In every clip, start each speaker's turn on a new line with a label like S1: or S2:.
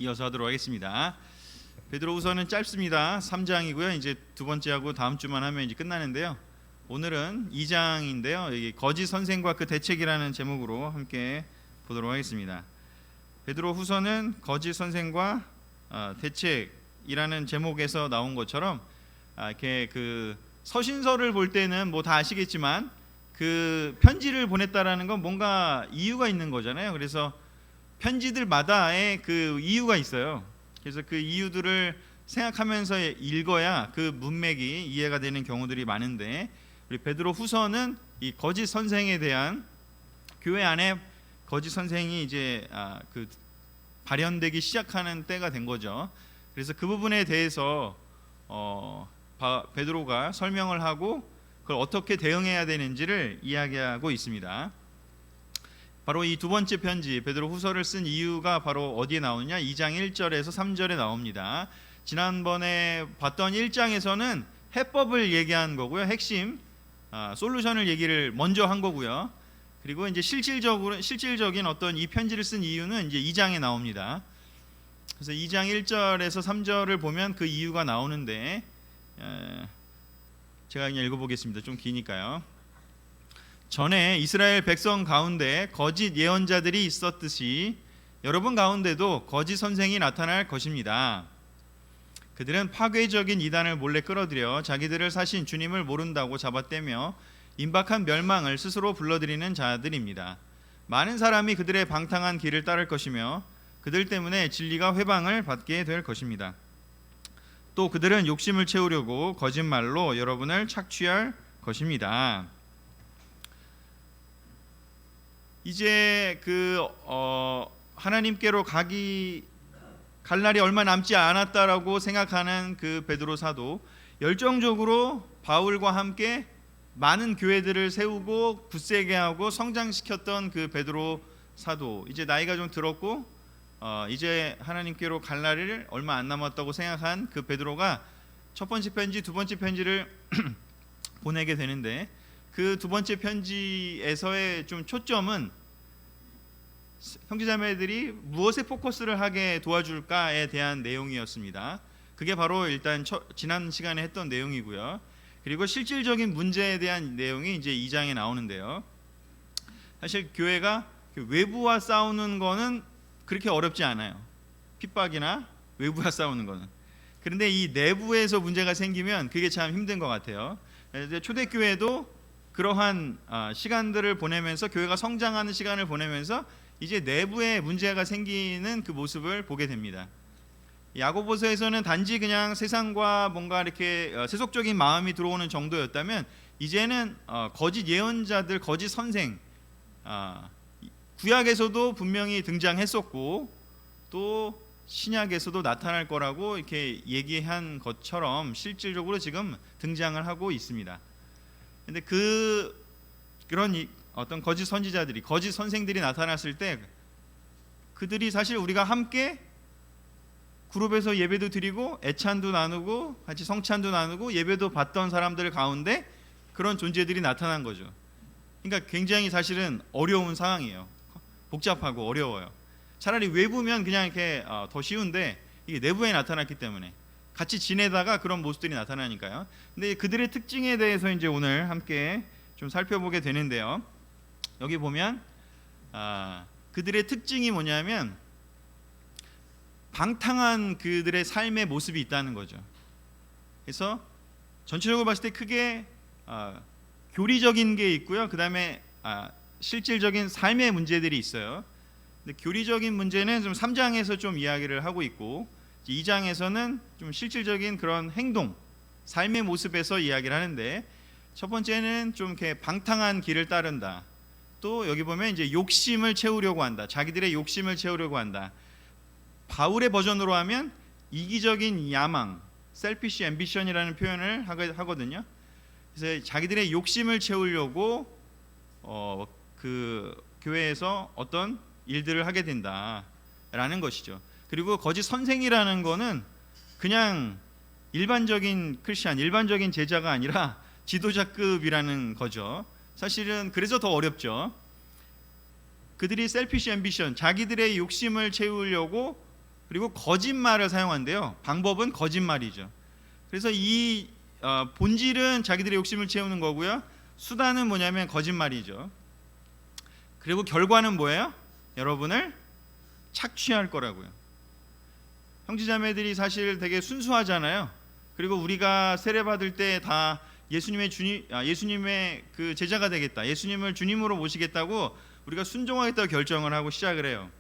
S1: 이어서 하도록 하겠습니다. 베드로후서는 짧습니다. 3장이고요. 이제 두 번째하고 다음 주만 하면 이제 끝나는데요. 오늘은 2장인데요. 거짓 선생과 그 대책이라는 제목으로 함께 보도록 하겠습니다. 베드로후서는 거짓 선생과 대책이라는 제목에서 나온 것처럼 이렇게 그 서신서를 볼 때는 뭐 다 아시겠지만 그 편지를 보냈다라는 건 뭔가 이유가 있는 거잖아요. 그래서 편지들마다의 그 이유가 있어요. 그래서 그 이유들을 생각하면서 읽어야 그 문맥이 이해가 되는 경우들이 많은데, 우리 베드로 후서는 이 거짓 선생에 대한, 교회 안에 거짓 선생이 이제 그 발현되기 시작하는 때가 된 거죠. 그래서 그 부분에 대해서 베드로가 설명을 하고 그걸 어떻게 대응해야 되는지를 이야기하고 있습니다. 바로 이 두 번째 편지 베드로 후서를 쓴 이유가 바로 어디에 나오느냐, 2장 1절에서 3절에 나옵니다. 지난번에 봤던 1장에서는 해법을 얘기한 거고요. 핵심 솔루션을 얘기를 먼저 한 거고요. 그리고 이제 실질적인 어떤 이 편지를 쓴 이유는 이제 2장에 나옵니다. 그래서 2장 1절에서 3절을 보면 그 이유가 나오는데, 제가 그냥 읽어보겠습니다. 좀 기니까요. 전에 이스라엘 백성 가운데 거짓 예언자들이 있었듯이 여러분 가운데도 거짓 선생이 나타날 것입니다. 그들은 파괴적인 이단을 몰래 끌어들여 자기들을 사신 주님을 모른다고 잡아떼며 임박한 멸망을 스스로 불러들이는 자들입니다. 많은 사람이 그들의 방탕한 길을 따를 것이며 그들 때문에 진리가 회방을 받게 될 것입니다. 또 그들은 욕심을 채우려고 거짓말로 여러분을 착취할 것입니다. 이제 하나님께로 갈 날이 얼마 남지 않았다라고 생각하는 그 베드로 사도, 열정적으로 바울과 함께 많은 교회들을 세우고 굳세게 하고 성장시켰던 그 베드로 사도, 이제 나이가 좀 들었고 이제 하나님께로 갈 날이 얼마 안 남았다고 생각한 그 베드로가 첫 번째 편지, 두 번째 편지를 보내게 되는데, 그 두 번째 편지에서의 좀 초점은 형제자매들이 무엇에 포커스를 하게 도와줄까에 대한 내용이었습니다. 그게 바로 일단 지난 시간에 했던 내용이고요. 그리고 실질적인 문제에 대한 내용이 이제 2장에 나오는데요. 사실 교회가 외부와 싸우는 거는 그렇게 어렵지 않아요. 핍박이나 외부와 싸우는 거는. 그런데 이 내부에서 문제가 생기면 그게 참 힘든 것 같아요. 초대교회도 그러한 시간들을 보내면서, 교회가 성장하는 시간을 보내면서 이제 내부에 문제가 생기는 그 모습을 보게 됩니다. 야고보서에서는 단지 그냥 세상과 뭔가 이렇게 세속적인 마음이 들어오는 정도였다면, 이제는 거짓 예언자들, 거짓 선생, 구약에서도 분명히 등장했었고 또 신약에서도 나타날 거라고 이렇게 얘기한 것처럼 실질적으로 지금 등장을 하고 있습니다. 근데 그런 어떤 거짓 선지자들이, 거짓 선생들이 나타났을 때 그들이 사실 우리가 함께 그룹에서 예배도 드리고 애찬도 나누고 같이 성찬도 나누고 예배도 받던 사람들 가운데 그런 존재들이 나타난 거죠. 그러니까 굉장히 사실은 어려운 상황이에요. 복잡하고 어려워요. 차라리 외부면 그냥 이렇게 더 쉬운데, 이게 내부에 나타났기 때문에 같이 지내다가 그런 모습들이 나타나니까요. 근데 그들의 특징에 대해서 이제 오늘 함께 좀 살펴보게 되는데요. 여기 보면 그들의 특징이 뭐냐면 방탕한 그들의 삶의 모습이 있다는 거죠. 그래서 전체적으로 봤을 때 크게 교리적인 게 있고요. 그 다음에 실질적인 삶의 문제들이 있어요. 근데 교리적인 문제는 좀 3장에서 좀 이야기를 하고 있고, 2장에서는 좀 실질적인 그런 행동, 삶의 모습에서 이야기를 하는데, 첫 번째는 좀 이렇게 방탕한 길을 따른다. 또 여기 보면 이제 욕심을 채우려고 한다. 자기들의 욕심을 채우려고 한다. 바울의 버전으로 하면 이기적인 야망, selfish ambition이라는 표현을 하거든요. 그래서 자기들의 욕심을 채우려고 그 교회에서 어떤 일들을 하게 된다라는 것이죠. 그리고 거짓 선생이라는 거는 그냥 일반적인 크리스찬, 일반적인 제자가 아니라 지도자급이라는 거죠. 사실은 그래서 더 어렵죠. 그들이 셀피시 앰비션, 자기들의 욕심을 채우려고 그리고 거짓말을 사용한대요. 방법은 거짓말이죠. 그래서 이 본질은 자기들의 욕심을 채우는 거고요. 수단은 뭐냐면 거짓말이죠. 그리고 결과는 뭐예요? 여러분을 착취할 거라고요. 형제자매들이 사실 되게 순수하잖아요. 그리고 우리가 세례 받을 때 다 예수님의 그 제자가 되겠다, 예수님을 주님으로 모시겠다고 우리가 순종하겠다고 결정을 하고 시작을 해요.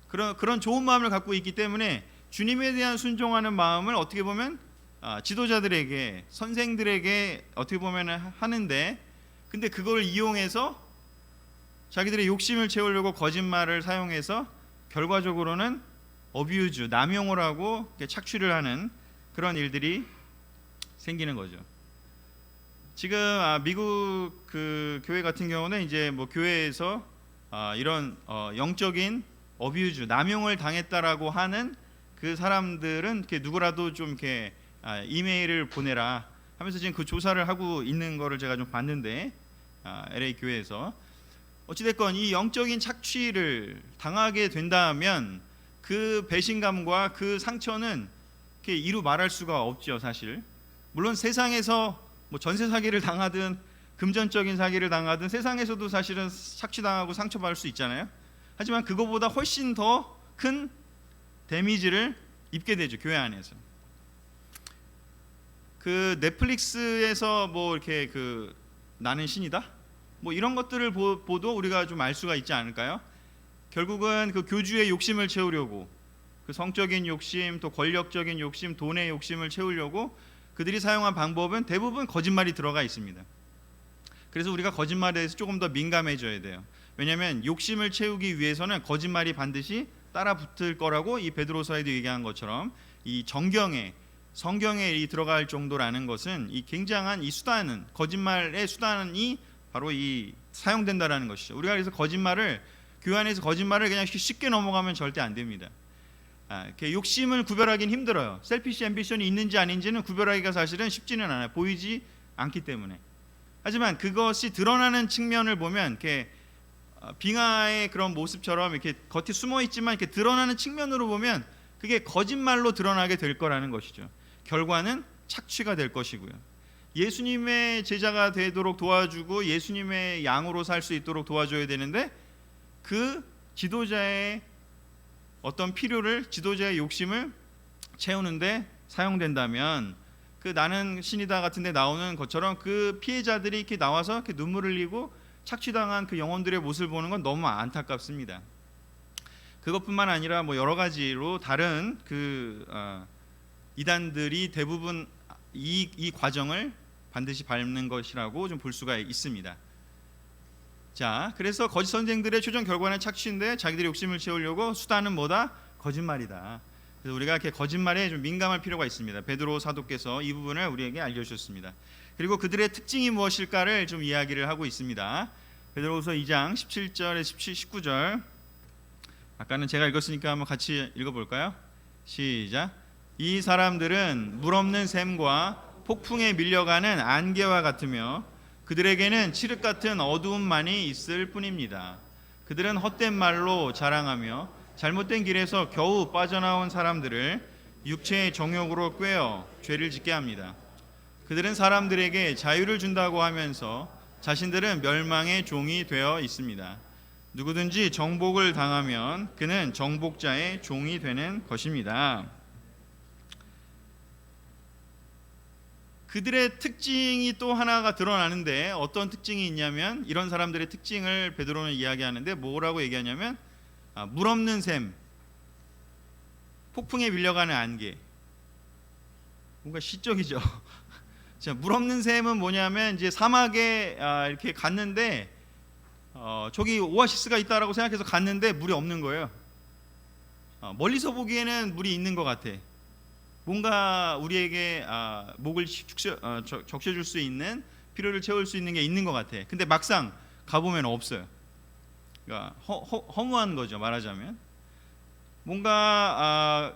S1: 그런 좋은 마음을 갖고 있기 때문에 주님에 대한 순종하는 마음을 어떻게 보면 지도자들에게, 선생들에게 어떻게 보면 하는데, 근데 그걸 이용해서 자기들의 욕심을 채우려고 거짓말을 사용해서 결과적으로는 어뷰즈, 남용을 하고 착취를 하는 그런 일들이 생기는 거죠. 지금 미국 그 교회 같은 경우는 이제 뭐 교회에서 이런 영적인 어뷰즈, 남용을 당했다라고 하는 그 사람들은 이렇게 누구라도 좀 이렇게 이메일을 보내라 하면서 지금 그 조사를 하고 있는 거를 제가 좀 봤는데, LA 교회에서 어찌됐건 이 영적인 착취를 당하게 된다면 그 배신감과 그 상처는 이렇게 이루 말할 수가 없죠. 사실 물론 세상에서 뭐 전세 사기를 당하든 금전적인 사기를 당하든 세상에서도 사실은 착취당하고 상처받을 수 있잖아요. 하지만 그거보다 훨씬 더 큰 데미지를 입게 되죠, 교회 안에서. 그 넷플릭스에서 뭐 이렇게 그 나는 신이다, 뭐 이런 것들을 보도 우리가 좀 알 수가 있지 않을까요? 결국은 그 교주의 욕심을 채우려고, 그 성적인 욕심, 또 권력적인 욕심, 돈의 욕심을 채우려고 그들이 사용한 방법은 대부분 거짓말이 들어가 있습니다. 그래서 우리가 거짓말에 대해서 조금 더 민감해져야 돼요. 왜냐하면 욕심을 채우기 위해서는 거짓말이 반드시 따라 붙을 거라고 이 베드로서에도 얘기한 것처럼 이 성경에 이 들어갈 정도라는 것은 이 굉장한 이 수단은, 거짓말의 수단이 바로 이 사용된다라는 것이죠. 우리가 그래서 거짓말을, 교회 안에서 거짓말을 그냥 쉽게 넘어가면 절대 안 됩니다. 욕심을 구별하기는 힘들어요. 셀피시 앰비션이 있는지 아닌지는 구별하기가 사실은 쉽지는 않아요. 보이지 않기 때문에. 하지만 그것이 드러나는 측면을 보면 이렇게 빙하의 그런 모습처럼 이렇게 겉에 숨어 있지만 이렇게 드러나는 측면으로 보면 그게 거짓말로 드러나게 될 거라는 것이죠. 결과는 착취가 될 것이고요. 예수님의 제자가 되도록 도와주고 예수님의 양으로 살 수 있도록 도와줘야 되는데, 그 지도자의 어떤 필요를, 지도자의 욕심을 채우는데 사용된다면, 그 나는 신이다 같은데 나오는 것처럼 그 피해자들이 이렇게 나와서 이렇게 눈물을 흘리고 착취당한 그 영혼들의 모습을 보는 건 너무 안타깝습니다. 그것뿐만 아니라 뭐 여러 가지로 다른 그 이단들이 대부분 이 과정을 반드시 밟는 것이라고 좀 볼 수가 있습니다. 자, 그래서 거짓 선생들의 최종 결과는 착취인데 자기들의 욕심을 채우려고 수단은 뭐다? 거짓말이다. 그래서 우리가 이렇게 거짓말에 좀 민감할 필요가 있습니다. 베드로 사도께서 이 부분을 우리에게 알려주셨습니다. 그리고 그들의 특징이 무엇일까를 좀 이야기를 하고 있습니다. 베드로후서 2장 17절에 19절. 아까는 제가 읽었으니까 한번 같이 읽어볼까요? 시작. 이 사람들은 물 없는 샘과 폭풍에 밀려가는 안개와 같으며 그들에게는 칠흑 같은 어두움만이 있을 뿐입니다. 그들은 헛된 말로 자랑하며 잘못된 길에서 겨우 빠져나온 사람들을 육체의 정욕으로 꾀어 죄를 짓게 합니다. 그들은 사람들에게 자유를 준다고 하면서 자신들은 멸망의 종이 되어 있습니다. 누구든지 정복을 당하면 그는 정복자의 종이 되는 것입니다. 그들의 특징이 또 하나가 드러나는데, 어떤 특징이 있냐면, 이런 사람들의 특징을 베드로는 이야기하는데 뭐라고 얘기하냐면 물 없는 샘, 폭풍에 밀려가는 안개. 뭔가 시적이죠. 자, 물 없는 샘은 뭐냐면 이제 사막에 이렇게 갔는데 저기 오아시스가 있다라고 생각해서 갔는데 물이 없는 거예요. 멀리서 보기에는 물이 있는 것 같아. 뭔가 우리에게 목을 적셔줄 수 있는, 필요를 채울 수 있는 게 있는 것 같아. 근데 막상 가보면 없어요. 그러니까 허무한 거죠, 말하자면. 뭔가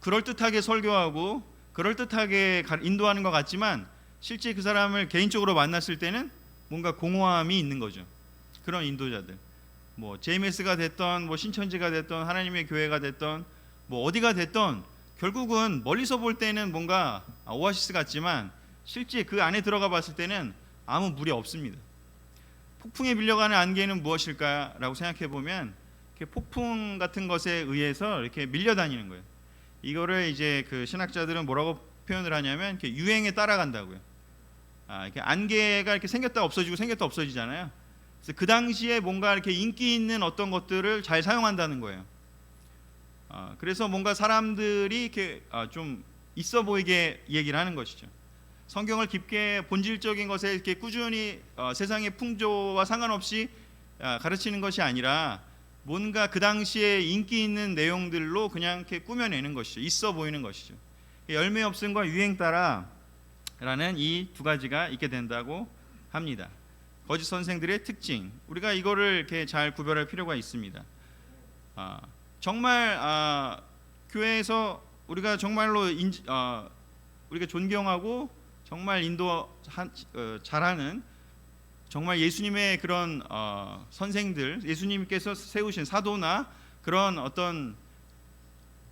S1: 그럴듯하게 설교하고 그럴듯하게 인도하는 것 같지만 실제 그 사람을 개인적으로 만났을 때는 뭔가 공허함이 있는 거죠. 그런 인도자들, 뭐 JMS가 됐던, 뭐 신천지가 됐던, 하나님의 교회가 됐던, 뭐 어디가 됐던 결국은 멀리서 볼 때는 뭔가 오아시스 같지만 실제 그 안에 들어가 봤을 때는 아무 물이 없습니다. 폭풍에 밀려가는 안개는 무엇일까라고 생각해 보면 폭풍 같은 것에 의해서 이렇게 밀려다니는 거예요. 이거를 이제 그 신학자들은 뭐라고 표현을 하냐면 이렇게 유행에 따라간다고요. 이렇게 안개가 이렇게 생겼다 없어지고 생겼다 없어지잖아요. 그래서 그 당시에 뭔가 이렇게 인기 있는 어떤 것들을 잘 사용한다는 거예요. 그래서 뭔가 사람들이 이렇게 좀 있어 보이게 얘기를 하는 것이죠. 성경을 깊게 본질적인 것에 이렇게 꾸준히 세상의 풍조와 상관없이 가르치는 것이 아니라 뭔가 그 당시에 인기 있는 내용들로 그냥 이렇게 꾸며내는 것이죠. 있어 보이는 것이죠. 열매 없음과 유행 따라라는 이 두 가지가 있게 된다고 합니다. 거짓 선생들의 특징, 우리가 이거를 이렇게 잘 구별할 필요가 있습니다. 정말 교회에서 우리가 정말로 우리가 존경하고 정말 인도 잘하는 정말 예수님의 그런 선생들, 예수님께서 세우신 사도나 그런 어떤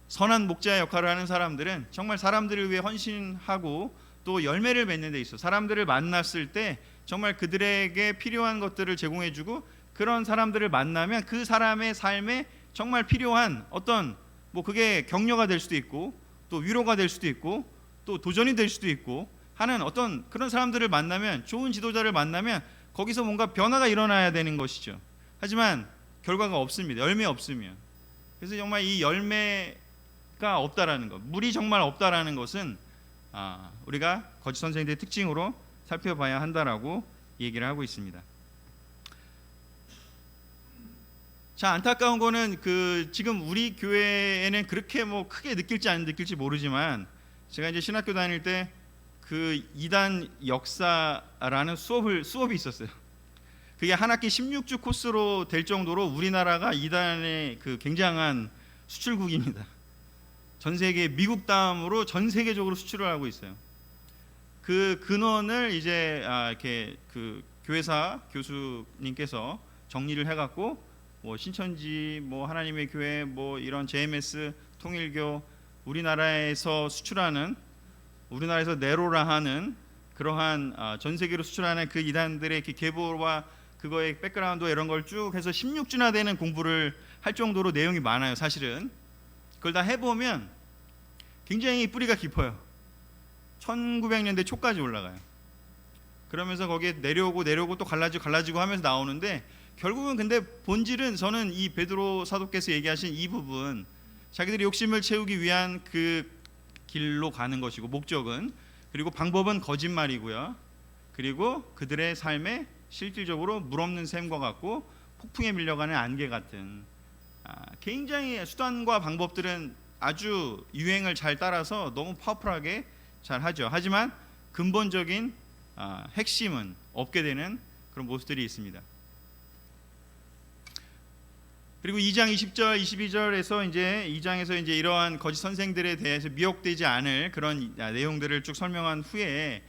S1: 선한 목자 역할을 하는 사람들은 정말 사람들을 위해 헌신하고 또 열매를 맺는 데 있어 사람들을 만났을 때 정말 그들에게 필요한 것들을 제공해주고 그런 사람들을 만나면 그 사람의 삶에 정말 필요한 어떤 뭐 그게 격려가 될 수도 있고 또 위로가 될 수도 있고 또 도전이 될 수도 있고 하는 어떤 그런 사람들을 만나면 좋은 지도자를 만나면 거기서 뭔가 변화가 일어나야 되는 것이죠. 하지만 결과가 없습니다. 열매 없으면. 그래서 정말 이 열매가 없다라는 것, 물이 정말 없다라는 것은 우리가 거짓 선생들의 특징으로 살펴봐야 한다라고 얘기를 하고 있습니다. 자, 안타까운 거는 지금 우리 교회에는 그렇게 뭐 크게 느낄지 안 느낄지 모르지만 제가 이제 신학교 다닐 때 그 이단 역사라는 수업이 있었어요. 그게 한 학기 16주 코스로 될 정도로 우리나라가 이단의 그 굉장한 수출국입니다. 전 세계 미국 다음으로 전 세계적으로 수출을 하고 있어요. 그 근원을 이제 이렇게 그 교회사 교수님께서 정리를 해갖고 뭐 신천지, 뭐 하나님의 교회, 뭐 이런 JMS, 통일교, 우리나라에서 네로라 하는 그러한 전 세계로 수출하는 그 이단들의 계보와 그거의 백그라운드 이런 걸 쭉 해서 16주나 되는 공부를 할 정도로 내용이 많아요. 사실은 그걸 다 해보면 굉장히 뿌리가 깊어요. 1900년대 초까지 올라가요. 그러면서 거기에 내려오고 또 갈라지고 하면서 나오는데 결국은 근데 본질은 저는 이 베드로 사도께서 얘기하신 이 부분, 자기들이 욕심을 채우기 위한 그 길로 가는 것이고 목적은, 그리고 방법은 거짓말이고요. 그리고 그들의 삶에 실질적으로 물없는 샘과 같고 폭풍에 밀려가는 안개 같은 굉장히 수단과 방법들은 아주 유행을 잘 따라서 너무 파워풀하게 잘 하죠. 하지만 근본적인 핵심은 없게 되는 그런 모습들이 있습니다. 그리고 2장 20절, 22절에서 이제 2장에서 이제 이러한 거짓 선생들에 대해서 미혹되지 않을 그런 내용들을 쭉 설명한 후에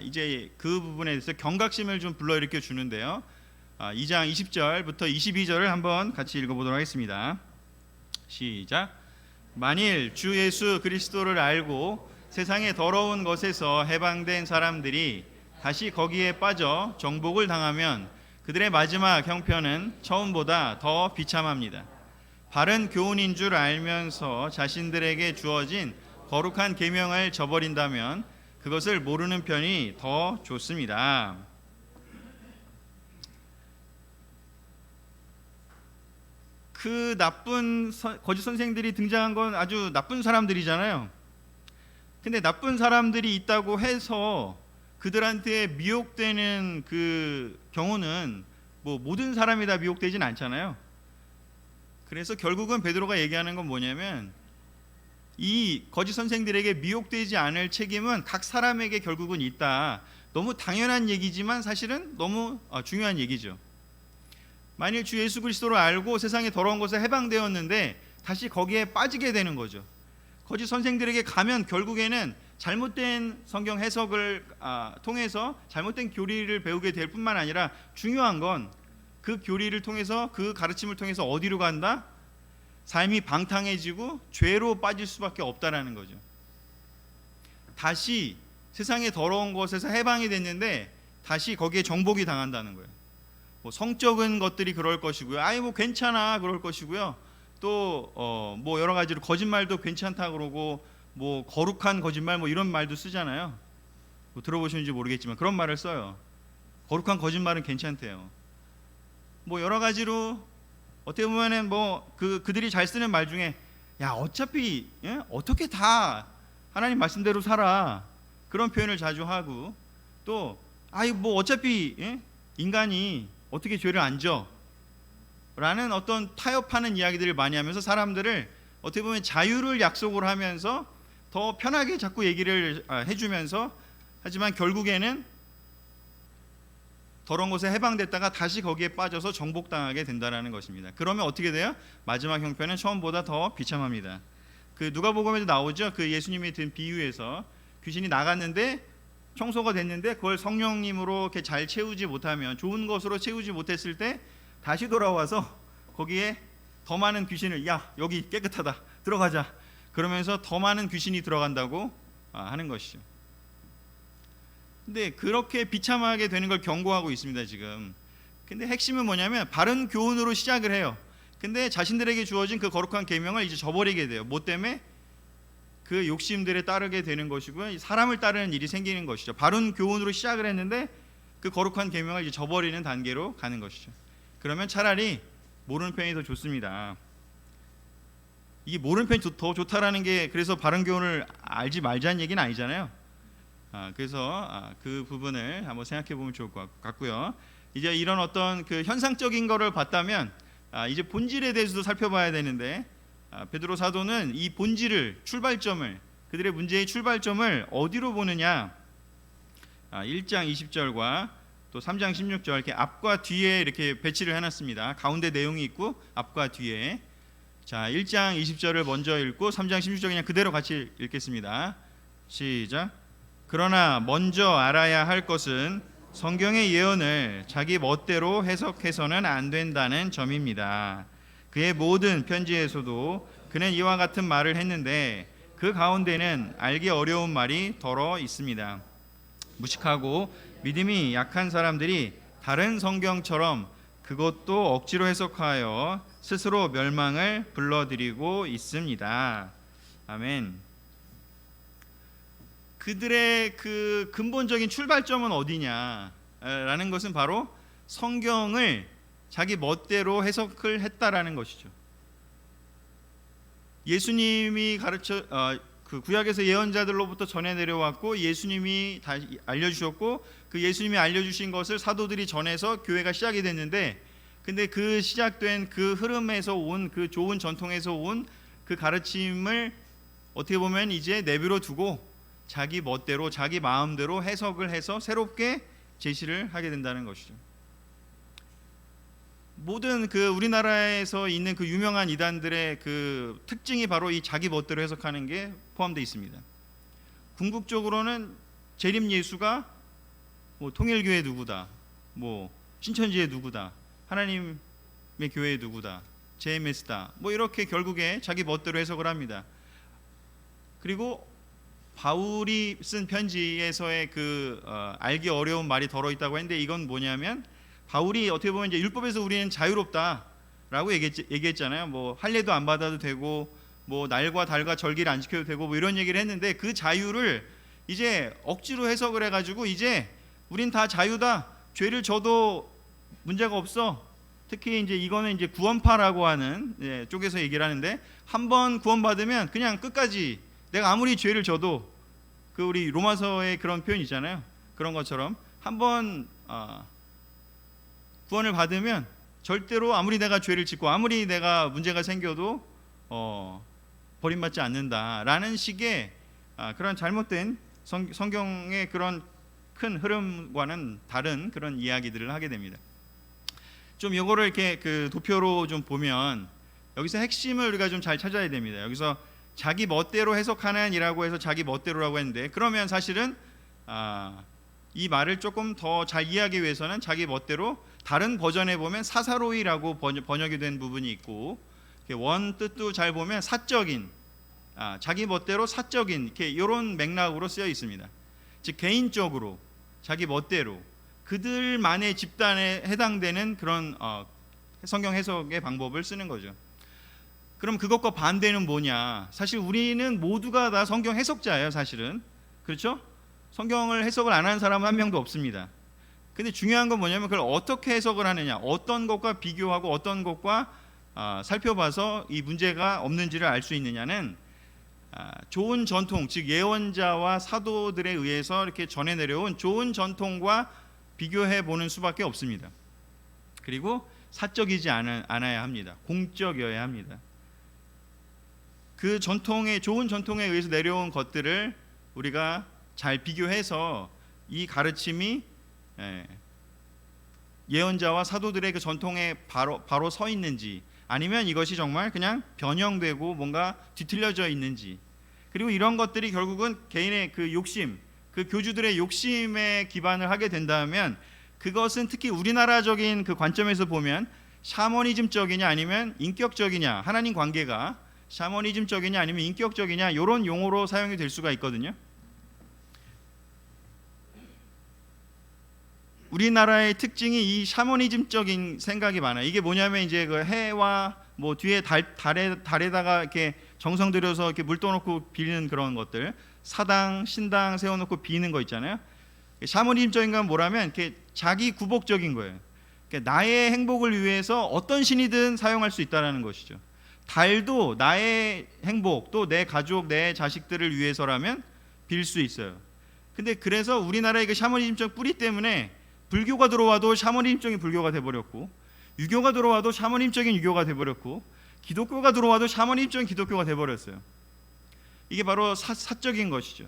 S1: 이제 그 부분에 대해서 경각심을 좀 불러일으켜 주는데요. 2장 20절부터 22절을 한번 같이 읽어보도록 하겠습니다. 시작. 만일 주 예수 그리스도를 알고 세상의 더러운 것에서 해방된 사람들이 다시 거기에 빠져 정복을 당하면 그들의 마지막 형편은 처음보다 더 비참합니다. 바른 교훈인 줄 알면서 자신들에게 주어진 거룩한 계명을 저버린다면 그것을 모르는 편이 더 좋습니다. 그 나쁜 거짓 선생들이 등장한 건 아주 나쁜 사람들이잖아요. 근데 나쁜 사람들이 있다고 해서 그들한테 미혹되는 그 경우는 뭐 모든 사람이 다 미혹되진 않잖아요. 그래서 결국은 베드로가 얘기하는 건 뭐냐면 이 거짓 선생들에게 미혹되지 않을 책임은 각 사람에게 결국은 있다. 너무 당연한 얘기지만 사실은 너무 중요한 얘기죠. 만일 주 예수 그리스도를 알고 세상의 더러운 것에 해방되었는데 다시 거기에 빠지게 되는 거죠. 거짓 선생들에게 가면 결국에는 잘못된 성경 해석을 통해서 잘못된 교리를 배우게 될 뿐만 아니라 중요한 건 그 교리를 통해서 그 가르침을 통해서 어디로 간다? 삶이 방탕해지고 죄로 빠질 수밖에 없다라는 거죠. 다시 세상의 더러운 것에서 해방이 됐는데 다시 거기에 정복이 당한다는 거예요. 뭐 성적인 것들이 그럴 것이고요. 아이 뭐 괜찮아 그럴 것이고요. 또 뭐 여러 가지로 거짓말도 괜찮다 그러고 뭐 거룩한 거짓말 뭐 이런 말도 쓰잖아요. 뭐 들어보셨는지 모르겠지만 그런 말을 써요. 거룩한 거짓말은 괜찮대요. 뭐 여러 가지로 어떻게 보면은 뭐 그들이 잘 쓰는 말 중에 야 어차피 어떻게 다 하나님 말씀대로 살아 그런 표현을 자주 하고 또 아이 뭐 어차피 인간이 어떻게 죄를 안 져? 라는 어떤 타협하는 이야기들을 많이 하면서 사람들을 어떻게 보면 자유를 약속을 하면서 더 편하게 자꾸 얘기를 해주면서 하지만 결국에는 더러운 것에 해방됐다가 다시 거기에 빠져서 정복당하게 된다는 것입니다. 그러면 어떻게 돼요? 마지막 형편은 처음보다 더 비참합니다. 그 누가복음에도 나오죠. 그 예수님이 든 비유에서 귀신이 나갔는데 청소가 됐는데 그걸 성령님으로 이렇게 잘 채우지 못하면 좋은 것으로 채우지 못했을 때 다시 돌아와서 거기에 더 많은 귀신을 야 여기 깨끗하다 들어가자 그러면서 더 많은 귀신이 들어간다고 하는 것이죠. 근데 그렇게 비참하게 되는 걸 경고하고 있습니다 지금. 근데 핵심은 뭐냐면 바른 교훈으로 시작을 해요. 근데 자신들에게 주어진 그 거룩한 계명을 이제 저버리게 돼요. 뭐 때문에? 그 욕심들에 따르게 되는 것이고요. 사람을 따르는 일이 생기는 것이죠. 바른 교훈으로 시작을 했는데 그 거룩한 계명을 이제 저버리는 단계로 가는 것이죠. 그러면 차라리 모르는 편이 더 좋습니다. 이게 모르는 편이 더 좋다라는 게 그래서 바른 교훈을 알지 말자는 얘기는 아니잖아요. 그래서 그 부분을 한번 생각해 보면 좋을 것 같고요. 이제 이런 어떤 그 현상적인 거를 봤다면 이제 본질에 대해서도 살펴봐야 되는데 베드로 사도는 이 본질을 출발점을 그들의 문제의 출발점을 어디로 보느냐 1장 20절과 또 3장 16절 이렇게 앞과 뒤에 이렇게 배치를 해놨습니다. 가운데 내용이 있고 앞과 뒤에 자 1장 20절을 먼저 읽고 3장 16절 그냥 그대로 같이 읽겠습니다. 시작. 그러나 먼저 알아야 할 것은 성경의 예언을 자기 멋대로 해석해서는 안 된다는 점입니다. 그의 모든 편지에서도 그는 이와 같은 말을 했는데 그 가운데는 알기 어려운 말이 덜어 있습니다. 무식하고 믿음이 약한 사람들이 다른 성경처럼 그것도 억지로 해석하여 스스로 멸망을 불러들이고 있습니다. 아멘. 그들의 그 근본적인 출발점은 어디냐라는 것은 바로 성경을 자기 멋대로 해석을 했다라는 것이죠. 예수님이 가르쳐 그 구약에서 예언자들로부터 전해 내려왔고 예수님이 다 알려주셨고 그 예수님이 알려주신 것을 사도들이 전해서 교회가 시작이 됐는데 근데 그 시작된 그 흐름에서 온 그 좋은 전통에서 온 그 가르침을 어떻게 보면 이제 내버려 두고 자기 멋대로 자기 마음대로 해석을 해서 새롭게 제시를 하게 된다는 것이죠. 모든 그 우리나라에서 있는 그 유명한 이단들의 그 특징이 바로 이 자기 멋대로 해석하는 게 포함되어 있습니다. 궁극적으로는 재림 예수가 뭐 통일교회 누구다, 뭐 신천지의 누구다, 하나님의 교회의 누구다, JMS다, 뭐 이렇게 결국에 자기 멋대로 해석을 합니다. 그리고 바울이 쓴 편지에서의 그 알기 어려운 말이 덜어 있다고 했는데 이건 뭐냐면 바울이 어떻게 보면 이제 율법에서 우리는 자유롭다라고 얘기했잖아요. 뭐 할례도 안 받아도 되고 뭐 날과 달과 절기를 안 지켜도 되고 뭐 이런 얘기를 했는데 그 자유를 이제 억지로 해석을 해가지고 이제 우린 다 자유다. 죄를 져도 문제가 없어. 특히 이제 이거는 이제 구원파라고 하는 쪽에서 얘기를 하는데 한번 구원받으면 그냥 끝까지 내가 아무리 죄를 져도 그 우리 로마서의 그런 표현 있잖아요. 그런 것처럼 한번 구원을 받으면 절대로 아무리 내가 죄를 짓고 아무리 내가 문제가 생겨도 버림받지 않는다라는 식의 그런 잘못된 성경의 그런 큰 흐름과는 다른 그런 이야기들을 하게 됩니다. 좀 이거를 이렇게 그 도표로 좀 보면 여기서 핵심을 우리가 좀 잘 찾아야 됩니다. 여기서 자기 멋대로 해석하는 이라고 해서 자기 멋대로라고 했는데 그러면 사실은 이 말을 조금 더 잘 이해하기 위해서는 자기 멋대로 다른 버전에 보면 사사로이라고 번역이 된 부분이 있고 원 뜻도 잘 보면 사적인, 자기 멋대로 사적인 이렇게 이런 맥락으로 쓰여 있습니다. 즉 개인적으로 자기 멋대로 그들만의 집단에 해당되는 그런 성경 해석의 방법을 쓰는 거죠. 그럼 그것과 반대는 뭐냐? 사실 우리는 모두가 다 성경 해석자예요, 사실은. 그렇죠? 성경을 해석을 안 하는 사람은 한 명도 없습니다. 근데 중요한 건 뭐냐면 그걸 어떻게 해석을 하느냐, 어떤 것과 비교하고 어떤 것과 살펴봐서 이 문제가 없는지를 알 수 있느냐는 좋은 전통, 즉 예언자와 사도들에 의해서 이렇게 전해 내려온 좋은 전통과 비교해 보는 수밖에 없습니다. 그리고 사적이지 않아야 합니다. 공적이어야 합니다. 그 좋은 전통에 의해서 내려온 것들을 우리가 잘 비교해서 이 가르침이 예언자와 사도들의 그 전통에 바로 서 있는지, 아니면 이것이 정말 그냥 변형되고 뭔가 뒤틀려져 있는지, 그리고 이런 것들이 결국은 개인의 그 욕심, 그 교주들의 욕심에 기반을 하게 된다면 그것은 특히 우리나라적인 그 관점에서 보면 샤머니즘적이냐 아니면 인격적이냐, 하나님 관계가 샤머니즘적이냐 아니면 인격적이냐, 이런 용어로 사용이 될 수가 있거든요. 우리나라의 특징이 이 샤머니즘적인 생각이 많아요. 이게 뭐냐면 이제 그 해와 뭐 뒤에 달에다가 이렇게 정성 들여서 이렇게 물 떠놓고 비는 그런 것들, 사당, 신당 세워놓고 비는 거 있잖아요. 샤머니즘적인 건 뭐라면 이렇게 자기 구복적인 거예요. 그러니까 나의 행복을 위해서 어떤 신이든 사용할 수 있다라는 것이죠. 달도 나의 행복, 또 내 가족, 내 자식들을 위해서라면 빌 수 있어요. 근데 그래서 우리나라의 그 샤머니즘적 뿌리 때문에 불교가 들어와도 샤머니즘적인 불교가 돼버렸고, 유교가 들어와도 샤머니즘적인 유교가 돼버렸고, 기독교가 들어와도 샤머니즘적인 기독교가 돼버렸어요. 이게 바로 사적인 것이죠.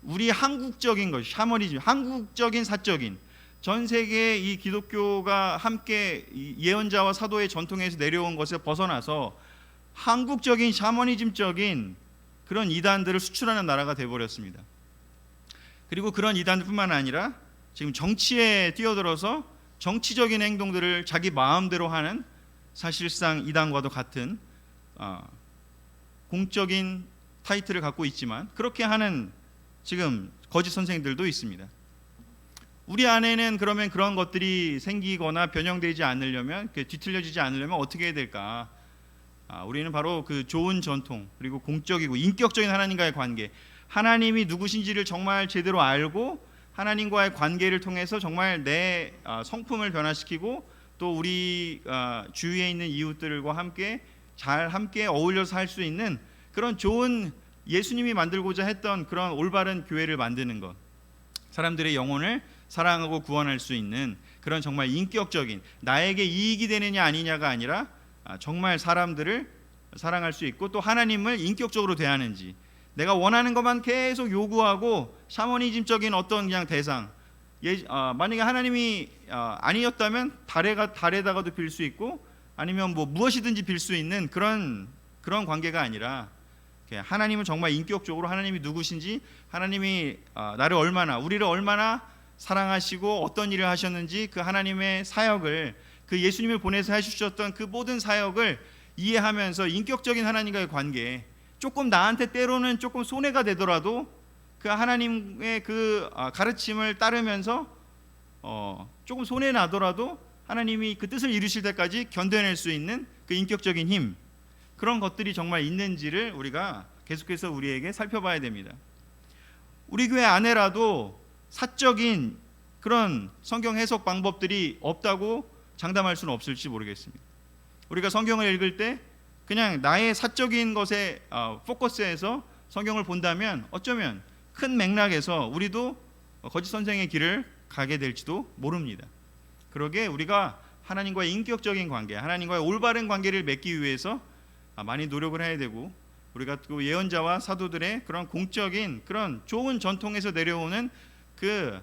S1: 우리 한국적인 것, 샤머니즘, 한국적인 사적인, 전 세계의 이 기독교가 함께 예언자와 사도의 전통에서 내려온 것에 벗어나서 한국적인 샤머니즘적인 그런 이단들을 수출하는 나라가 돼버렸습니다. 그리고 그런 이단뿐만 아니라 지금 정치에 뛰어들어서 정치적인 행동들을 자기 마음대로 하는, 사실상 이단과도 같은 공적인 타이틀을 갖고 있지만 그렇게 하는 지금 거짓 선생들도 있습니다. 우리 안에는 그러면 그런 것들이 생기거나 변형되지 않으려면, 뒤틀려지지 않으려면 어떻게 해야 될까? 우리는 바로 그 좋은 전통, 그리고 공적이고 인격적인 하나님과의 관계, 하나님이 누구신지를 정말 제대로 알고 하나님과의 관계를 통해서 정말 내 성품을 변화시키고 또 우리 주위에 있는 이웃들과 함께 잘 함께 어울려서 살 수 있는 그런 좋은, 예수님이 만들고자 했던 그런 올바른 교회를 만드는 것, 사람들의 영혼을 사랑하고 구원할 수 있는 그런 정말 인격적인, 나에게 이익이 되느냐 아니냐가 아니라 정말 사람들을 사랑할 수 있고 또 하나님을 인격적으로 대하는지, 내가 원하는 것만 계속 요구하고 샤머니즘적인 어떤 그냥 대상, 만약에 하나님이 아니었다면 달에다가도 빌 수 있고 아니면 뭐 무엇이든지 빌 수 있는 그런 관계가 아니라 하나님은 정말 인격적으로 하나님이 누구신지, 하나님이 우리를 얼마나 사랑하시고 어떤 일을 하셨는지, 그 하나님의 사역을, 그 예수님을 보내서 해주셨던 그 모든 사역을 이해하면서 인격적인 하나님과의 관계, 조금 나한테 때로는 조금 손해가 되더라도 그 하나님의 그 가르침을 따르면서 조금 손해 나더라도 하나님이 그 뜻을 이루실 때까지 견뎌낼 수 있는 그 인격적인 힘, 그런 것들이 정말 있는지를 우리가 계속해서 우리에게 살펴봐야 됩니다. 우리 교회 안에라도 사적인 그런 성경 해석 방법들이 없다고 장담할 수는 없을지 모르겠습니다. 우리가 성경을 읽을 때 그냥 나의 사적인 것에 포커스해서 성경을 본다면 어쩌면 큰 맥락에서 우리도 거짓 선생의 길을 가게 될지도 모릅니다. 그러게 우리가 하나님과의 인격적인 관계, 하나님과의 올바른 관계를 맺기 위해서 많이 노력을 해야 되고, 우리가 또 예언자와 사도들의 그런 공적인 그런 좋은 전통에서 내려오는 그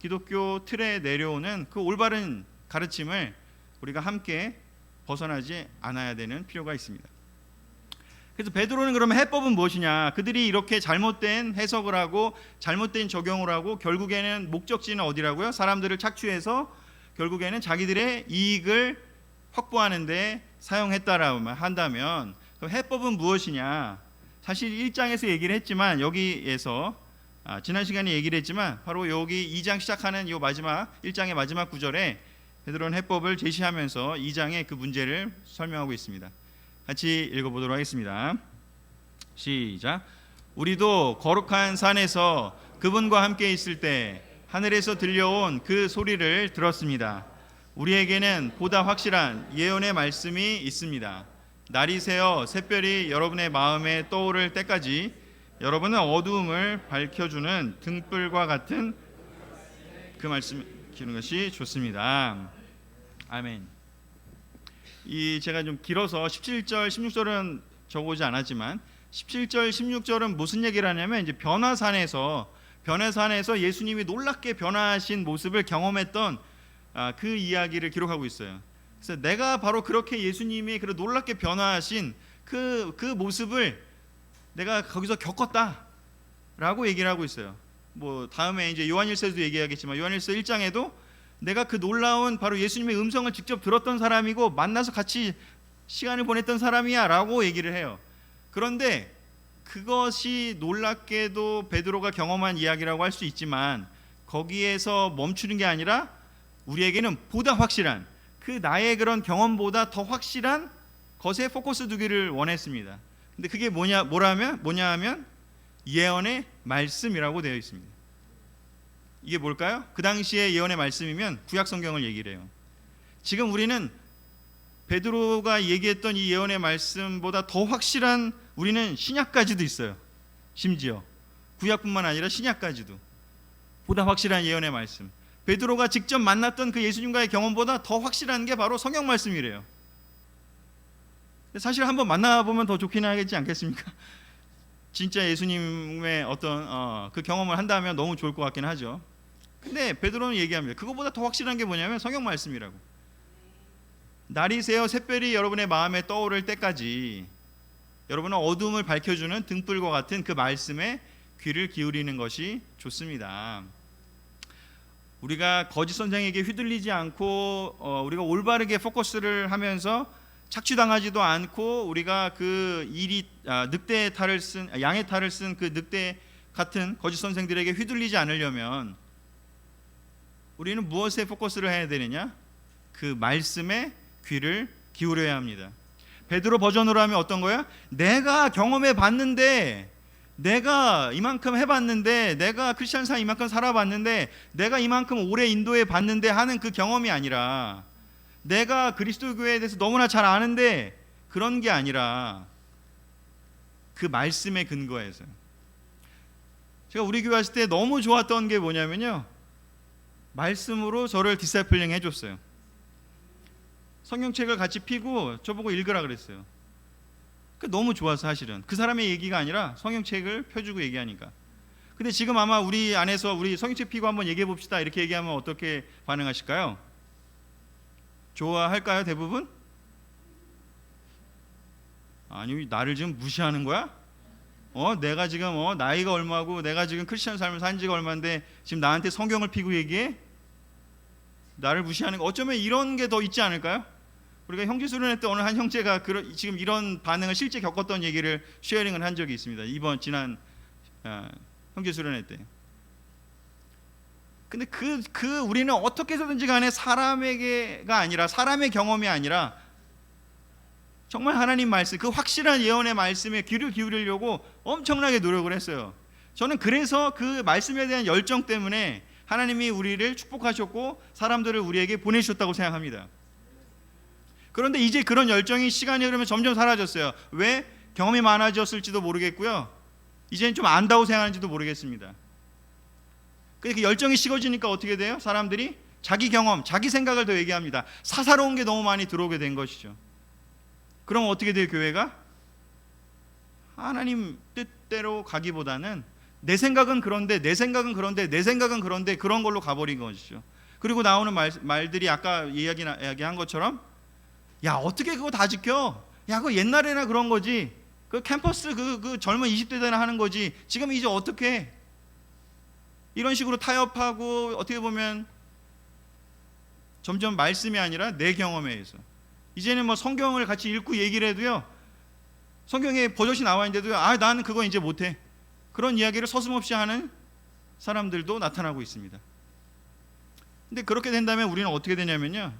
S1: 기독교 틀에 내려오는 그 올바른 가르침을 우리가 함께 벗어나지 않아야 되는 필요가 있습니다. 그래서 베드로는 그러면 해법은 무엇이냐? 그들이 이렇게 잘못된 해석을 하고 잘못된 적용을 하고 결국에는 목적지는 어디라고요? 사람들을 착취해서 결국에는 자기들의 이익을 확보하는 데 사용했다라고 한다면 그럼 해법은 무엇이냐? 사실 1장에서 얘기를 했지만 여기에서 지난 시간에 얘기를 했지만 바로 여기 2장 시작하는 요 마지막 1장의 마지막 구절에 베드로는 해법을 제시하면서 2장의 그 문제를 설명하고 있습니다. 같이 읽어보도록 하겠습니다. 시작. 우리도 거룩한 산에서 그분과 함께 있을 때 하늘에서 들려온 그 소리를 들었습니다. 우리에게는 보다 확실한 예언의 말씀이 있습니다. 날이 새어 샛별이 여러분의 마음에 떠오를 때까지 여러분은 어두움을 밝혀주는 등불과 같은 그 말씀 기는 것이 좋습니다. 아멘. 제가 좀 길어서 17절, 16절은 적어오지 않았지만 17절, 16절은 무슨 얘기를 하냐면 이제 변화산에서 예수님이 놀랍게 변화하신 모습을 경험했던 그 이야기를 기록하고 있어요. 그래서 내가 바로 그렇게 예수님이 그 놀랍게 변화하신 그 모습을 내가 거기서 겪었다라고 얘기를 하고 있어요. 뭐 다음에 이제 요한일서에도 얘기하겠지만 요한일서 1장에도 내가 그 놀라운 바로 예수님의 음성을 직접 들었던 사람이고 만나서 같이 시간을 보냈던 사람이야라고 얘기를 해요. 그런데 그것이 놀랍게도 베드로가 경험한 이야기라고 할 수 있지만 거기에서 멈추는 게 아니라 우리에게는 보다 확실한 그 나의 그런 경험보다 더 확실한 것에 포커스 두기를 원했습니다. 근데 그게 뭐냐 하면 예언의 말씀이라고 되어 있습니다. 이게 뭘까요? 그 당시에 예언의 말씀이면 구약 성경을 얘기를 해요. 지금 우리는 베드로가 얘기했던 이 예언의 말씀보다 더 확실한 우리는 신약까지도 있어요. 심지어 구약뿐만 아니라 신약까지도 보다 확실한 예언의 말씀. 베드로가 직접 만났던 그 예수님과의 경험보다 더 확실한 게 바로 성경 말씀이래요. 사실 한번 만나보면 더 좋긴 하겠지 않겠습니까? 진짜 예수님의 어떤 그 경험을 한다면 너무 좋을 것 같긴 하죠. 근데 베드로는 얘기합니다. 그거보다 더 확실한 게 뭐냐면 성경 말씀이라고. 날이 새어 샛별이 여러분의 마음에 떠오를 때까지 여러분은 어둠을 밝혀주는 등불과 같은 그 말씀에 귀를 기울이는 것이 좋습니다. 우리가 거짓 선생에게 휘둘리지 않고 우리가 올바르게 포커스를 하면서 착취당하지도 않고 우리가 그 늑대의 탈을 쓴 양의 탈을 쓴 그 늑대 같은 거짓 선생들에게 휘둘리지 않으려면 우리는 무엇에 포커스를 해야 되느냐? 그 말씀에 귀를 기울여야 합니다. 베드로 버전으로 하면 어떤 거야? 내가 경험해 봤는데, 내가 이만큼 해봤는데, 내가 크리스천사 이만큼 살아봤는데, 내가 이만큼 오래 인도해 봤는데 하는 그 경험이 아니라, 내가 그리스도교회에 대해서 너무나 잘 아는데 그런 게 아니라 그 말씀에 근거해서. 제가 우리 교회 왔을 때 너무 좋았던 게 뭐냐면요, 말씀으로 저를 디사이플링 해줬어요. 성경책을 같이 펴고 저보고 읽으라 그랬어요. 너무 좋아서 사실은 그 사람의 얘기가 아니라 성경책을 펴주고 얘기하니까. 근데 지금 아마 우리 안에서 우리 성경책 펴고 한번 얘기해 봅시다 이렇게 얘기하면 어떻게 반응하실까요? 좋아할까요? 대부분? 아니, 나를 지금 무시하는 거야? 내가 지금 나이가 얼마고 내가 지금 크리스천 삶을 산 지가 얼마인데 지금 나한테 성경을 펴고 얘기해? 나를 무시하는 거. 어쩌면 이런 게 더 있지 않을까요? 우리가 형제 수련회 때 어느 한 형제가 지금 이런 반응을 실제 겪었던 얘기를 쉐어링을 한 적이 있습니다. 지난 형제 수련회 때. 근데 우리는 어떻게 해서든지 간에 사람에게가 아니라, 사람의 경험이 아니라 정말 하나님 말씀, 그 확실한 예언의 말씀에 귀를 기울이려고 엄청나게 노력을 했어요. 저는 그래서 그 말씀에 대한 열정 때문에 하나님이 우리를 축복하셨고 사람들을 우리에게 보내주셨다고 생각합니다. 그런데 이제 그런 열정이 시간이 흐르면 점점 사라졌어요. 왜? 경험이 많아졌을지도 모르겠고요, 이제는 좀 안다고 생각하는지도 모르겠습니다. 그 열정이 식어지니까 어떻게 돼요? 사람들이 자기 경험, 자기 생각을 더 얘기합니다. 사사로운 게 너무 많이 들어오게 된 것이죠. 그럼 어떻게 돼요? 교회가 하나님 뜻대로 가기보다는 내 생각은 그런데, 내 생각은 그런데, 내 생각은 그런데, 그런 걸로 가버린 것이죠. 그리고 나오는 말들이 아까 이야기한 것처럼, 야, 어떻게 그거 다 지켜? 야, 그거 옛날에나 그런 거지. 그 캠퍼스 그 젊은 20대 때나 하는 거지. 지금 이제 어떻게 해? 이런 식으로 타협하고, 어떻게 보면 점점 말씀이 아니라 내 경험에 의해서, 이제는 뭐 성경을 같이 읽고 얘기를 해도요, 성경에 버젓이 나와 있는데도요, 아, 나는 그거 이제 못해. 그런 이야기를 서슴없이 하는 사람들도 나타나고 있습니다. 근데 그렇게 된다면 우리는 어떻게 되냐면요,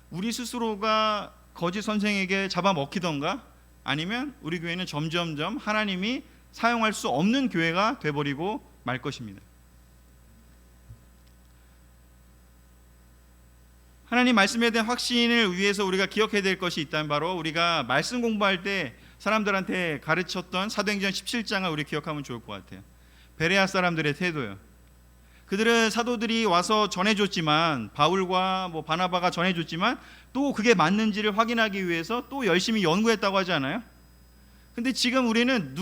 S1: 우리 스스로가 거짓 선생에게 잡아먹히던가, 아니면 우리 교회는 점점점 하나님이 사용할 수 없는 교회가 돼버리고 말 것입니다. 하나님 말씀에 대한 확신을 위해서 우리가 기억해야 될 것이 있다면 바로 우리가 말씀 공부할 때 사람들한테 가르쳤던 사도행전 17장을 우리 기억하면 좋을 것 같아요. 베레아 사람들의 태도요. 그들은 사도들이 와서 전해줬지만, 바울과 바나바가 전해줬지만 또 그게 맞는지를 확인하기 위해서 또 열심히 연구했다고 하지 않아요? 근데 지금 우리는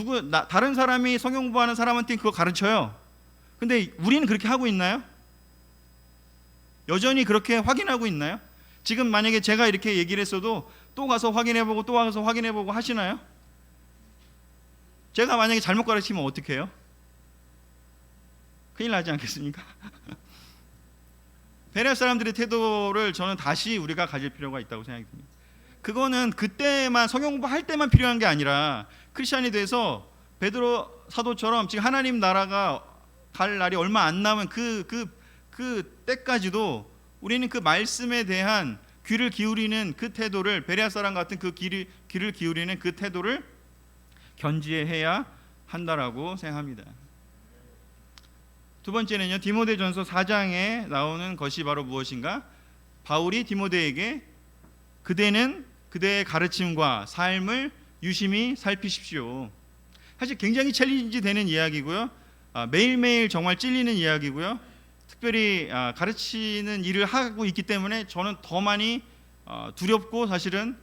S1: 다른 사람이 성경 공부하는 사람한테 그거 가르쳐요. 근데 우리는 그렇게 하고 있나요? 여전히 그렇게 확인하고 있나요? 지금 만약에 제가 이렇게 얘기를 했어도 또 가서 확인해보고 또 가서 확인해보고 하시나요? 제가 만약에 잘못 가르치면 어떻게 해요? 큰일 나지 않겠습니까? 베레아 사람들의 태도를 저는 다시 우리가 가질 필요가 있다고 생각이 듭니다. 그거는 그때만 성경 공부할 때만 필요한 게 아니라 크리스찬이 돼서 베드로 사도처럼 지금 하나님 나라가 갈 날이 얼마 안 남은 그 때까지도 우리는 그 말씀에 대한 귀를 기울이는 그 태도를, 베레아 사람 같은 그 귀를 기울이는 그 태도를 견지해야 한다라고 생각합니다. 두 번째는요, 디모데전서 4장에 나오는 것이 바로 무엇인가? 바울이 디모데에게 그대는 그대의 가르침과 삶을 유심히 살피십시오. 사실 굉장히 챌린지 되는 이야기고요, 매일매일 정말 찔리는 이야기고요, 특별히 가르치는 일을 하고 있기 때문에 저는 더 많이 두렵고, 사실은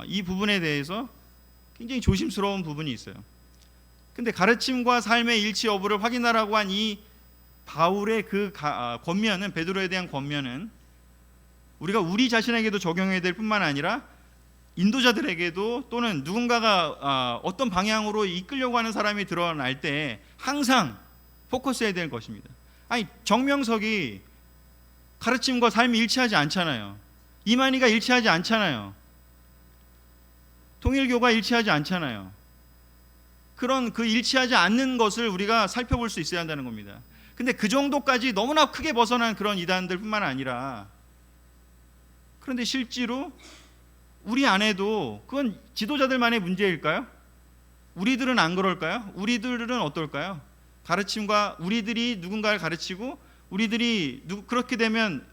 S1: 이 부분에 대해서 굉장히 조심스러운 부분이 있어요. 근데 가르침과 삶의 일치 여부를 확인하라고 한 이 바울의 그 권면은, 베드로에 대한 권면은 우리가 우리 자신에게도 적용해야 될 뿐만 아니라 인도자들에게도, 또는 누군가가 어떤 방향으로 이끌려고 하는 사람이 드러날 때 항상 포커스해야 될 것입니다. 아니, 정명석이 가르침과 삶이 일치하지 않잖아요. 이만희가 일치하지 않잖아요. 통일교가 일치하지 않잖아요. 그런 그 일치하지 않는 것을 우리가 살펴볼 수 있어야 한다는 겁니다. 근데 그 정도까지 너무나 크게 벗어난 그런 이단들 뿐만 아니라, 그런데 실제로 우리 안에도 그건 지도자들만의 문제일까요? 우리들은 안 그럴까요? 우리들은 어떨까요? 가르침과, 우리들이 누군가를 가르치고 우리들이 그렇게 되면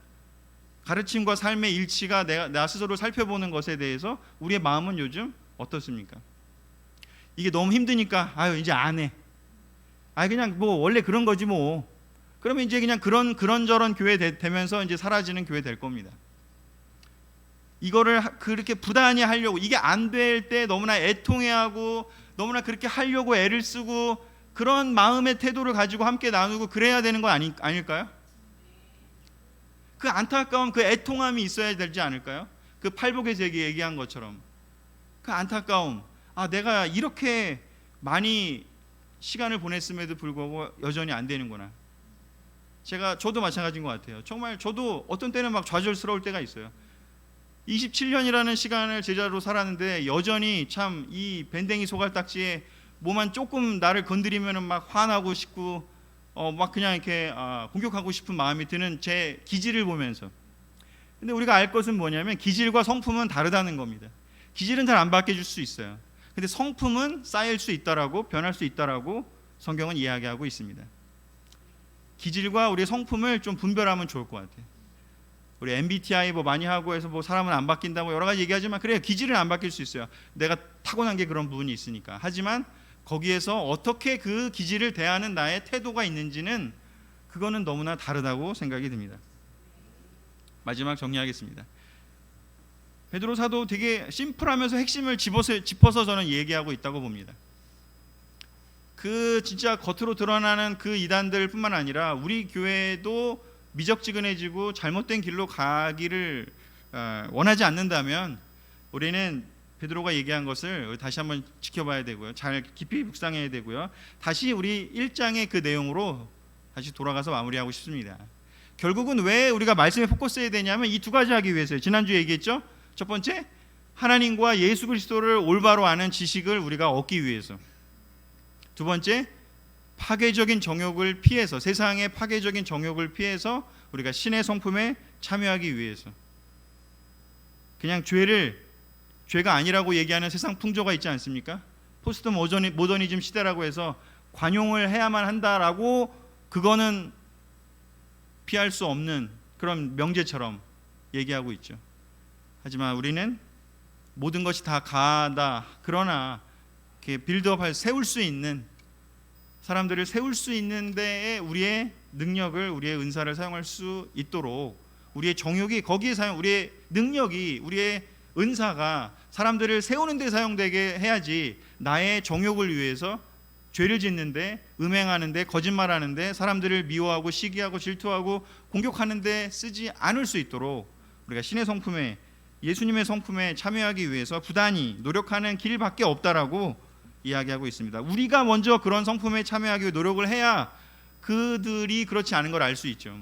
S1: 가르침과 삶의 일치가 나 스스로 살펴보는 것에 대해서 우리의 마음은 요즘 어떻습니까? 이게 너무 힘드니까 아유 이제 안 해. 그냥 원래 그런 거지 뭐. 그러면 이제 그냥 그런저런 교회 되면서 이제 사라지는 교회 될 겁니다. 이거를 그렇게 부단히 하려고, 이게 안 될 때 너무나 애통해하고 너무나 그렇게 하려고 애를 쓰고, 그런 마음의 태도를 가지고 함께 나누고 그래야 되는 거 아닐까요? 그 안타까움, 그 애통함이 있어야 되지 않을까요? 그 팔복에서 얘기한 것처럼 그 안타까움, 내가 이렇게 많이 시간을 보냈음에도 불구하고 여전히 안 되는구나. 저도 마찬가지인 것 같아요. 정말 저도 어떤 때는 막 좌절스러울 때가 있어요. 27년이라는 시간을 제자로 살았는데 여전히 참 이 밴댕이 소갈딱지에 뭐만 조금 나를 건드리면 막 화나고 싶고 막 그냥 이렇게 공격하고 싶은 마음이 드는 제 기질을 보면서, 근데 우리가 알 것은 뭐냐면 기질과 성품은 다르다는 겁니다. 기질은 잘 안 바뀌어줄 수 있어요. 근데 성품은 쌓일 수 있다라고, 변할 수 있다라고 성경은 이야기하고 있습니다. 기질과 우리의 성품을 좀 분별하면 좋을 것 같아요. 우리 MBTI 많이 하고 해서 사람은 안 바뀐다 여러 가지 얘기하지만, 그래요, 기질은 안 바뀔 수 있어요. 내가 타고난 게 그런 부분이 있으니까. 하지만 거기에서 어떻게 그 기질을 대하는 나의 태도가 있는지는, 그거는 너무나 다르다고 생각이 듭니다. 마지막 정리하겠습니다. 베드로 사도 되게 심플하면서 핵심을 짚어서 저는 얘기하고 있다고 봅니다. 그 진짜 겉으로 드러나는 그 이단들 뿐만 아니라 우리 교회도 미적지근해지고 잘못된 길로 가기를 원하지 않는다면, 우리는 베드로가 얘기한 것을 다시 한번 지켜봐야 되고요, 잘 깊이 묵상해야 되고요, 다시 우리 1장의 그 내용으로 다시 돌아가서 마무리하고 싶습니다. 결국은 왜 우리가 말씀에 포커스해야 되냐면 이 두 가지 하기 위해서요. 지난주에 얘기했죠. 첫 번째, 하나님과 예수 그리스도를 올바로 아는 지식을 우리가 얻기 위해서. 두 번째, 파괴적인 정욕을 피해서, 세상의 파괴적인 정욕을 피해서 우리가 신의 성품에 참여하기 위해서. 그냥 죄가 아니라고 얘기하는 세상 풍조가 있지 않습니까? 포스트 모더니즘 시대라고 해서 관용을 해야만 한다라고, 그거는 피할 수 없는 그런 명제처럼 얘기하고 있죠. 하지만 우리는 모든 것이 다 가하다, 그러나 이렇게 빌드업할, 세울 수 있는, 사람들을 세울 수 있는 데에 우리의 능력을, 우리의 은사를 사용할 수 있도록, 우리의 정욕이 거기에 우리의 능력이, 우리의 은사가 사람들을 세우는 데 사용되게 해야지, 나의 정욕을 위해서 죄를 짓는데, 음행하는데, 거짓말하는데, 사람들을 미워하고 시기하고 질투하고 공격하는데 쓰지 않을 수 있도록 우리가 신의 성품에, 예수님의 성품에 참여하기 위해서 부단히 노력하는 길밖에 없다라고 이야기하고 있습니다. 우리가 먼저 그런 성품에 참여하기 위해 노력을 해야 그들이 그렇지 않은 걸 알 수 있죠.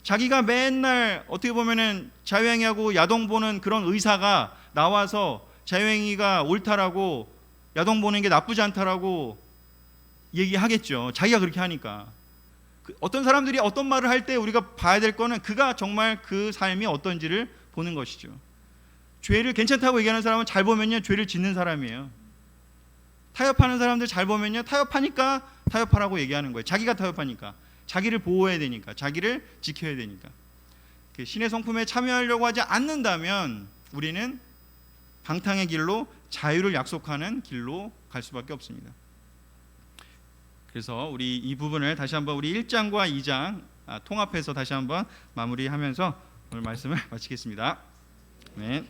S1: 자기가 맨날 어떻게 보면은 자유행위하고 야동 보는 그런 의사가 나와서 자유행위가 옳다라고, 야동 보는 게 나쁘지 않다라고 얘기하겠죠. 자기가 그렇게 하니까. 어떤 사람들이 어떤 말을 할 때 우리가 봐야 될 거는 그가 정말 그 삶이 어떤지를 보는 것이죠. 죄를 괜찮다고 얘기하는 사람은 잘 보면요, 죄를 짓는 사람이에요. 타협하는 사람들 잘 보면요, 타협하니까 타협하라고 얘기하는 거예요. 자기가 타협하니까, 자기를 보호해야 되니까, 자기를 지켜야 되니까. 신의 성품에 참여하려고 하지 않는다면 우리는 방탕의 길로, 자유를 약속하는 길로 갈 수밖에 없습니다. 그래서 우리 이 부분을 다시 한번 우리 1장과 2장 통합해서 다시 한번 마무리하면서 오늘 말씀을 마치겠습니다. 네.